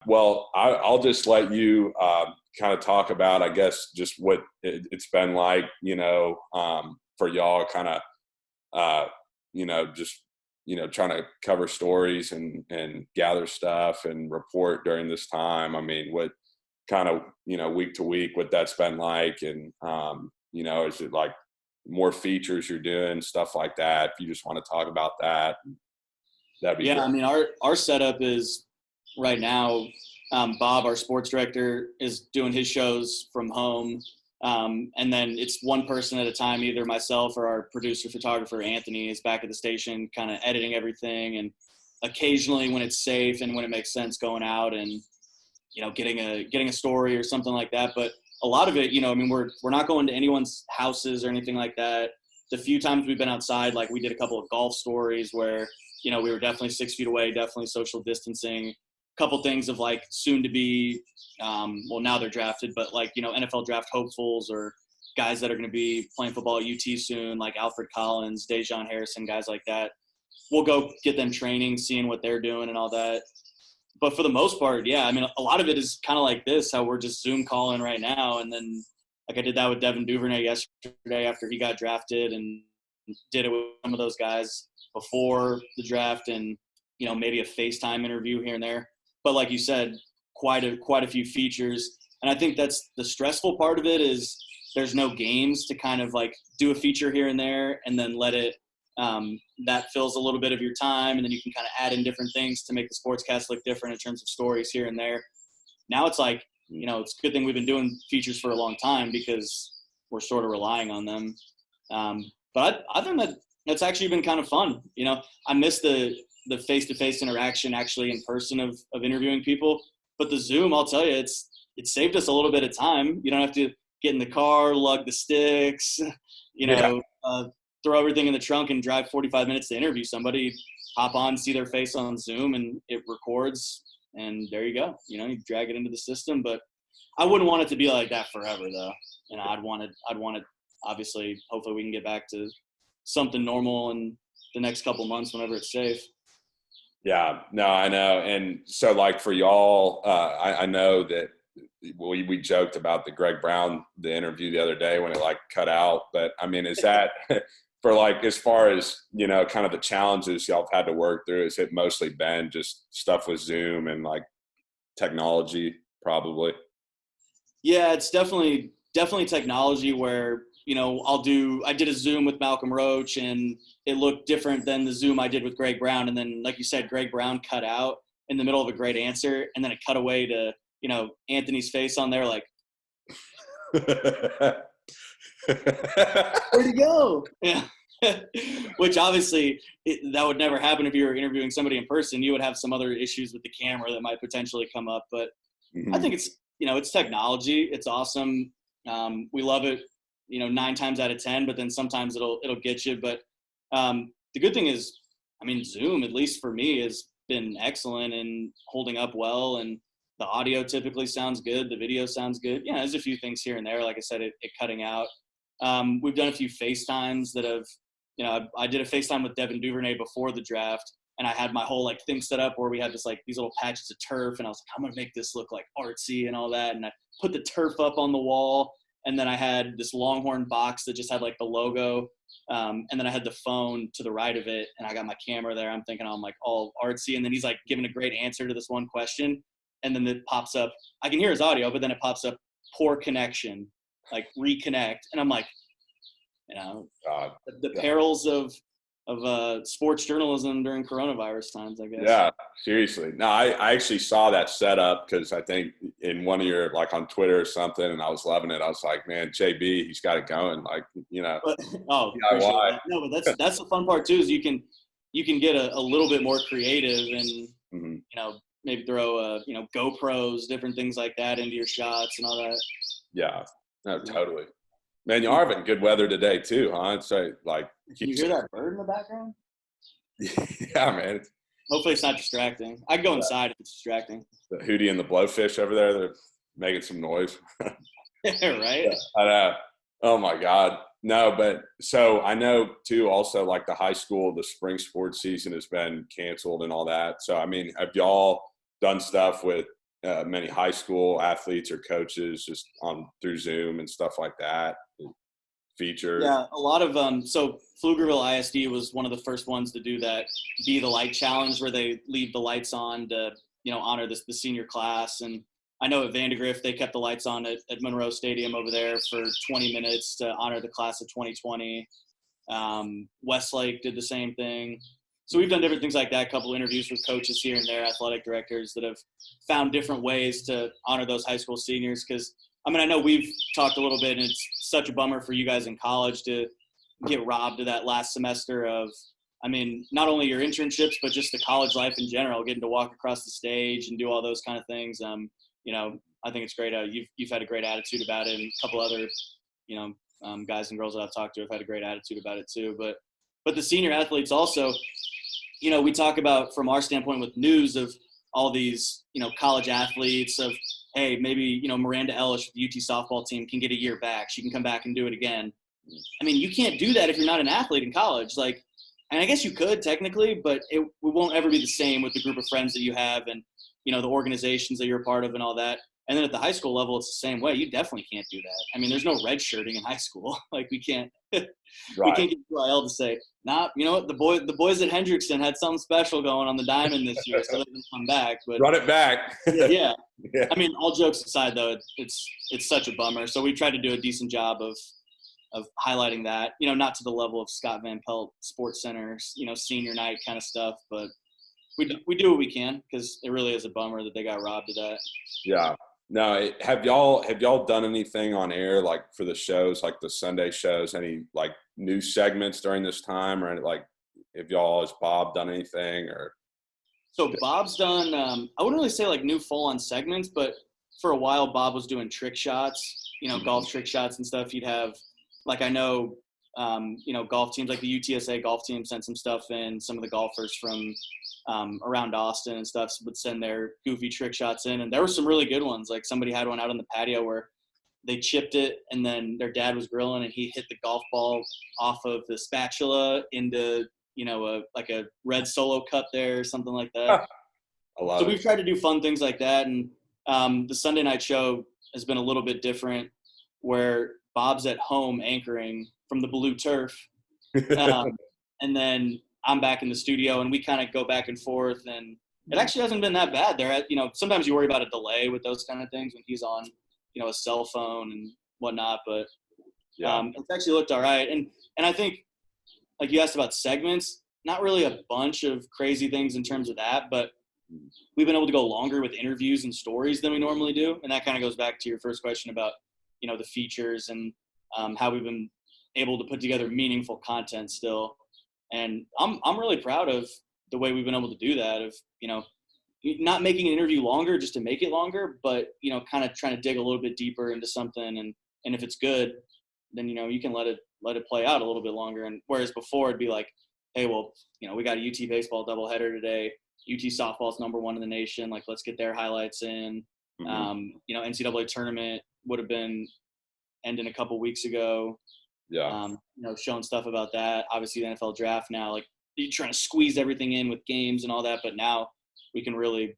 Well, I'll just let you kind of talk about, I guess, just what it's been like, for y'all kind of, just, trying to cover stories and gather stuff and report during this time. I mean, what kind of, week to week, what that's been like. And, is it like more features you're doing, stuff like that? If you just want to talk about that, that'd be Yeah, great. I mean, our setup is right now. Bob, our sports director, is doing his shows from home, and then it's one person at a time. Either myself or our producer photographer Anthony is back at the station, kind of editing everything, and occasionally when it's safe and when it makes sense, going out and getting a story or something like that. But a lot of it, I mean, we're not going to anyone's houses or anything like that. The few times we've been outside, like we did a couple of golf stories where we were definitely 6 feet away, definitely social distancing. A couple things of like soon to be, well, now they're drafted, but like, NFL draft hopefuls or guys that are going to be playing football at UT soon, like Alfred Collins, Dejon Harrison, guys like that. We'll go get them training, seeing what they're doing and all that. But for the most part, yeah, I mean, a lot of it is kind of like this, how we're just Zoom calling right now. And then like I did that with Devin Duvernay yesterday after he got drafted, and did it with some of those guys before the draft, and, maybe a FaceTime interview here and there. But like you said, quite a few features. And I think that's the stressful part of it, is there's no games to kind of like do a feature here and there and then let it, that fills a little bit of your time, and then you can kind of add in different things to make the sportscast look different in terms of stories here and there. Now it's like, it's a good thing we've been doing features for a long time because we're sort of relying on them. But I think that's actually been kind of fun. I miss the face-to-face interaction actually in person of interviewing people. But the Zoom, I'll tell you, it saved us a little bit of time. You don't have to get in the car, lug the sticks, throw everything in the trunk and drive 45 minutes to interview somebody. Hop on, see their face on Zoom, and it records, and there you go. You drag it into the system. But I wouldn't want it to be like that forever, though. I'd want it. Obviously, hopefully, we can get back to something normal in the next couple months whenever it's safe. Yeah, no, I know. And so like for y'all, I know that we joked about the Greg Brown, the interview the other day when it like cut out. But I mean, is that for like, as far as, kind of the challenges y'all have had to work through, has it mostly been just stuff with Zoom and like technology probably? Yeah, it's definitely technology where, I did a Zoom with Malcolm Roach and it looked different than the Zoom I did with Greg Brown. And then, like you said, Greg Brown cut out in the middle of a great answer. And then it cut away to, Anthony's face on there, like, where'd he go? Yeah. Which obviously that would never happen if you were interviewing somebody in person. You would have some other issues with the camera that might potentially come up. But I think it's, it's technology. It's awesome. We love it, 9 times out of 10, but then sometimes it'll get you. But the good thing is, I mean, Zoom, at least for me, has been excellent and holding up well. And the audio typically sounds good. The video sounds good. Yeah, there's a few things here and there. Like I said, it cutting out. We've done a few FaceTimes that have, I did a FaceTime with Devin Duvernay before the draft, and I had my whole like thing set up where we had just like these little patches of turf, and I was like, I'm gonna make this look like artsy and all that. And I put the turf up on the wall, and then I had this Longhorn box that just had like the logo, and then I had the phone to the right of it, and I got my camera there. I'm thinking I'm like all artsy, and then he's like giving a great answer to this one question, and then it pops up. I can hear his audio, but then it pops up, poor connection, like reconnect, and I'm like, the perils of sports journalism during coronavirus times, I guess. Yeah, seriously. No, I actually saw that setup because I think in one of your, like on Twitter or something, and I was loving it. I was like, man, JB, he's got it going. Like, But, appreciate that. No, but that's the fun part too, is you can get a little bit more creative and, maybe throw, GoPros, different things like that into your shots and all that. Yeah, no, totally. Man, you are having good weather today too, huh? It's like. Can you hear that bird in the background? Yeah, man. Hopefully it's not distracting. I'd go inside if it's distracting. The Hootie and the Blowfish over there, they're making some noise. Right? Yeah, I know. Oh my God. No, but so I know too, also like the high school, the spring sports season has been canceled and all that. So, I mean, have y'all done stuff with many high school athletes or coaches just on through Zoom and stuff like that? Features. Yeah, a lot of so Pflugerville ISD was one of the first ones to do that Be the Light challenge, where they leave the lights on to, honor the senior class. And I know at Vandegrift they kept the lights on at Monroe Stadium over there for 20 minutes to honor the class of 2020. Westlake did the same thing. So we've done different things like that, a couple interviews with coaches here and there, athletic directors that have found different ways to honor those high school seniors. Because, I know we've talked a little bit, and it's such a bummer for you guys in college to get robbed of that last semester of, not only your internships, but just the college life in general, getting to walk across the stage and do all those kind of things. I think it's great. You've had a great attitude about it, and a couple other, guys and girls that I've talked to have had a great attitude about it too. But the senior athletes also, we talk about from our standpoint with news of all these, college athletes of, hey, maybe, Miranda Ellis with the UT softball team can get a year back. She can come back and do it again. You can't do that if you're not an athlete in college. And I guess you could technically, but it won't ever be the same with the group of friends that you have and, the organizations that you're a part of and all that. And then at the high school level, it's the same way. You definitely can't do that. There's no red shirting in high school. We can't, Right. We can't get UIL to say, nah, the boys at Hendrickson had something special going on the diamond this year, so they can come back. But Run it back. yeah. Yeah. All jokes aside, though, it's such a bummer. So we tried to do a decent job of highlighting that, not to the level of Scott Van Pelt Sports Center, senior night kind of stuff, but we do what we can, because it really is a bummer that they got robbed of that. Yeah. No, have y'all done anything on air, like for the shows, like the Sunday shows, any like new segments during this time, or have y'all, has Bob done anything? Or so Bob's done, I wouldn't really say like new full-on segments, but for a while Bob was doing trick shots, golf trick shots and stuff. You'd have, like, I know, golf teams like the UTSA golf team sent some stuff in. Some of the golfers from around Austin and stuff would send their goofy trick shots in, and there were some really good ones. Like somebody had one out on the patio where they chipped it, and then their dad was grilling, and he hit the golf ball off of the spatula into a red Solo cup there or something like that. So we've tried to do fun things like that, and the Sunday night show has been a little bit different, where Bob's at home anchoring from the blue turf, and then I'm back in the studio, and we kind of go back and forth, and it actually hasn't been that bad. Sometimes you worry about a delay with those kind of things when he's on, a cell phone and whatnot, but it's actually looked all right. And I think, like you asked about segments, not really a bunch of crazy things in terms of that, but we've been able to go longer with interviews and stories than we normally do. And that kind of goes back to your first question about, the features and how we've been able to put together meaningful content still. And I'm really proud of the way we've been able to do that, of, not making an interview longer just to make it longer, but, kind of trying to dig a little bit deeper into something. And if it's good, then, you can let it play out a little bit longer. And whereas before it'd be like, hey, well, we got a UT baseball doubleheader today. UT softball's #1 in the nation. Like, let's get their highlights in. Mm-hmm. NCAA tournament would have been ending a couple weeks ago. Yeah. Showing stuff about that. Obviously, the NFL draft now, like, you're trying to squeeze everything in with games and all that, but now we can really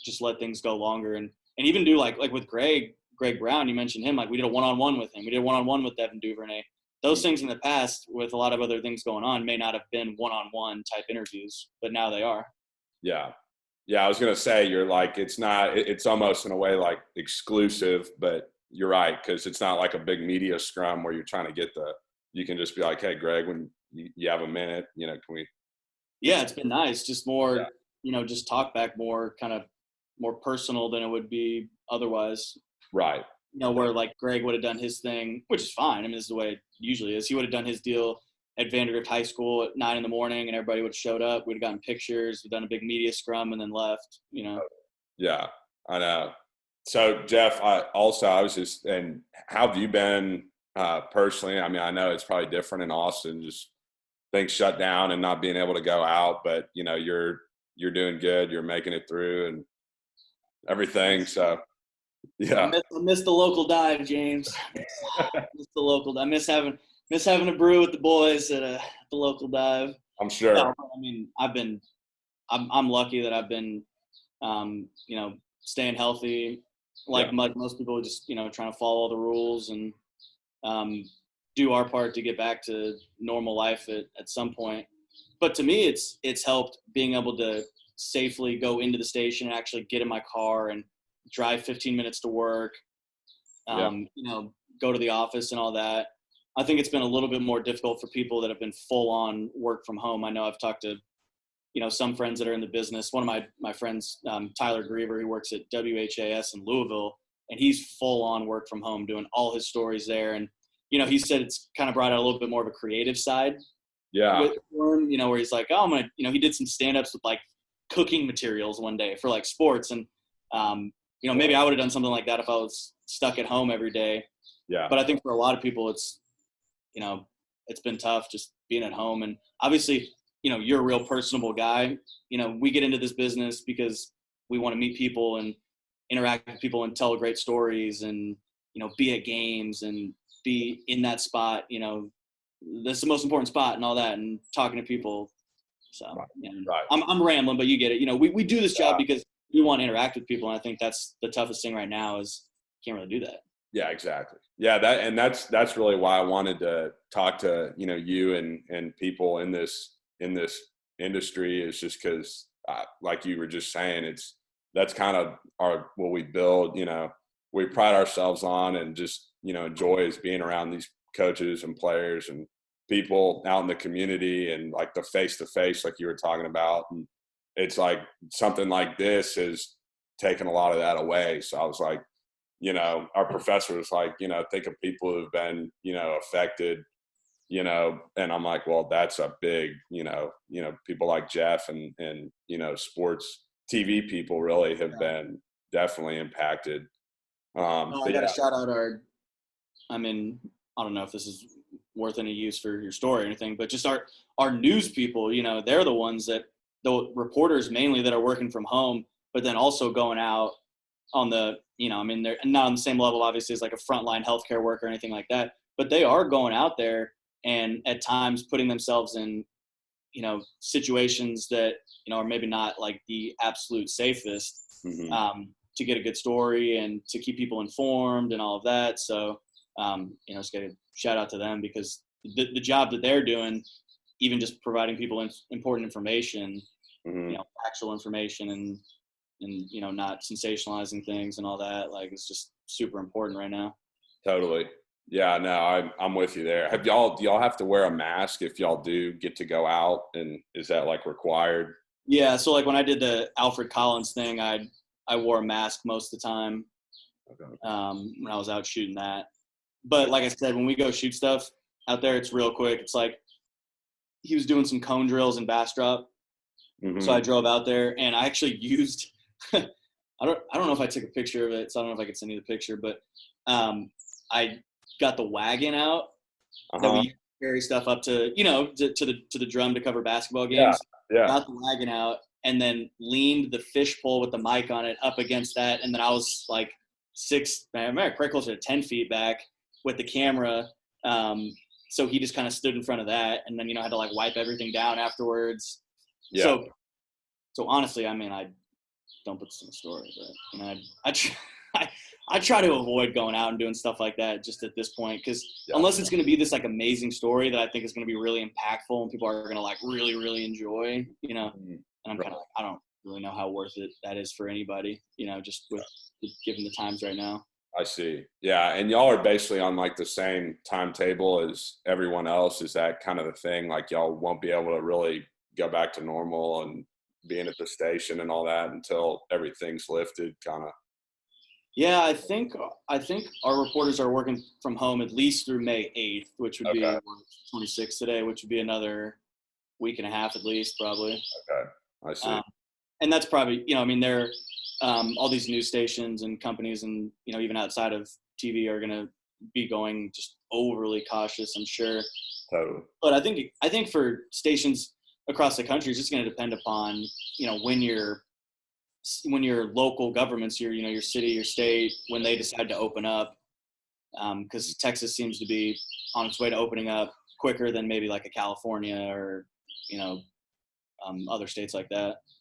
just let things go longer and even do like with Greg Brown. You mentioned him. Like, we did a one-on-one with him. We did a one-on-one with Devin Duvernay. Those things in the past, with a lot of other things going on, may not have been one-on-one type interviews, but now they are. Yeah. Yeah. I was going to say, you're like, it's almost in a way like exclusive, but you're right. 'Cause it's not like a big media scrum where you're trying to get you can just be like, hey, Greg, when you have a minute, can we? Yeah, it's been nice. Just more, just talk back more, kind of more personal than it would be otherwise. Right. Where like Greg would have done his thing, which is fine. This is the way it usually is. He would have done his deal at Vandegrift High School at 9 a.m, and everybody would have showed up. We'd have gotten pictures. We'd done a big media scrum and then left, Yeah, I know. So Jeff, and how have you been personally? I know it's probably different in Austin, just things shut down and not being able to go out, but you're doing good. You're making it through and everything. So yeah. I miss the local dive, James. I miss having a brew with the boys at the local dive. I'm sure. No, I'm lucky that I've been, staying healthy, like most people, just trying to follow all the rules and do our part to get back to normal life at some point. But to me, it's helped being able to safely go into the station and actually get in my car and drive 15 minutes to work, go to the office and all that. I think it's been a little bit more difficult for people that have been full on work from home. I know I've talked to, some friends that are in the business. One of my friends, Tyler Griever, he works at WHAS in Louisville, and he's full on work from home doing all his stories there. And, he said it's kind of brought out a little bit more of a creative side. Yeah. For him, where he's like, oh, I'm going to, he did some stand-ups with like cooking materials one day for like sports. And, maybe I would have done something like that if I was stuck at home every day. Yeah. But I think for a lot of people, it's been tough just being at home. And obviously, you're a real personable guy. We get into this business because we want to meet people and interact with people and tell great stories and, be at games and be in that spot, that's the most important spot and all that, and talking to people. So right. I'm rambling, but you get it. We do this job because we want to interact with people. And I think that's the toughest thing right now is can't really do that. Yeah, exactly. Yeah. That's really why I wanted to talk to, you and people in this industry, is just because like you were just saying, that's kind of what we build, we pride ourselves on, and just, enjoy is being around these coaches and players and people out in the community, and like the face-to-face, like you were talking about. And it's like something like this has taken a lot of that away. So I was like, our professor was like, think of people who've been, affected, and I'm like, well, that's a big, people like Jeff and, sports TV people really have been definitely impacted. I got to shout out I don't know if this is worth any use for your story or anything, but just our news people, they're the ones the reporters mainly that are working from home, but then also going out on the, they're not on the same level, obviously, as like a frontline healthcare worker or anything like that, but they are going out there and at times putting themselves in, situations that, are maybe not like the absolute safest, to get a good story and to keep people informed and all of that. So, just got to shout out to them, because the job that they're doing, even just providing people important information, actual information and not sensationalizing things and all that, like, it's just super important right now. Totally. Yeah, no, I'm with you there. Do y'all have to wear a mask if y'all do get to go out, and is that like required? Yeah. So like when I did the Alfred Collins thing, I wore a mask most of the time. Okay. When I was out shooting that. But like I said, when we go shoot stuff out there, it's real quick. It's like he was doing some cone drills in Bastrop. So I drove out there and I actually used I don't know if I took a picture of it, so I don't know if I could send you the picture, but I got the wagon out that we carry stuff up to, to the drum to cover basketball games. Yeah. Got the wagon out and then leaned the fish pole with the mic on it up against that, and then I was like quite closer to 10 feet back with the camera. So he just kind of stood in front of that, and then had to like wipe everything down afterwards. Yeah. So honestly, I don't put this in the story, but I try to avoid going out and doing stuff like that just at this point, because unless it's going to be this like amazing story that I think is going to be really impactful and people are going to like really, really enjoy, and I'm kind of like, I don't really know how worth it that is for anybody, just with given the times right now. I see. Yeah. And y'all are basically on like the same timetable as everyone else. Is that kind of the thing? Like y'all won't be able to really go back to normal and being at the station and all that until everything's lifted, kind of? Yeah, I think our reporters are working from home at least through May 8th, which would be 26 today, which would be another week and a half at least, probably. Okay, I see. And that's probably, there all these news stations and companies and, even outside of TV are going to be going just overly cautious, I'm sure. Totally. But I think for stations across the country, it's just going to depend upon, when your local governments, your city, your state, when they decide to open up, because Texas seems to be on its way to opening up quicker than maybe like a California or, other states like that.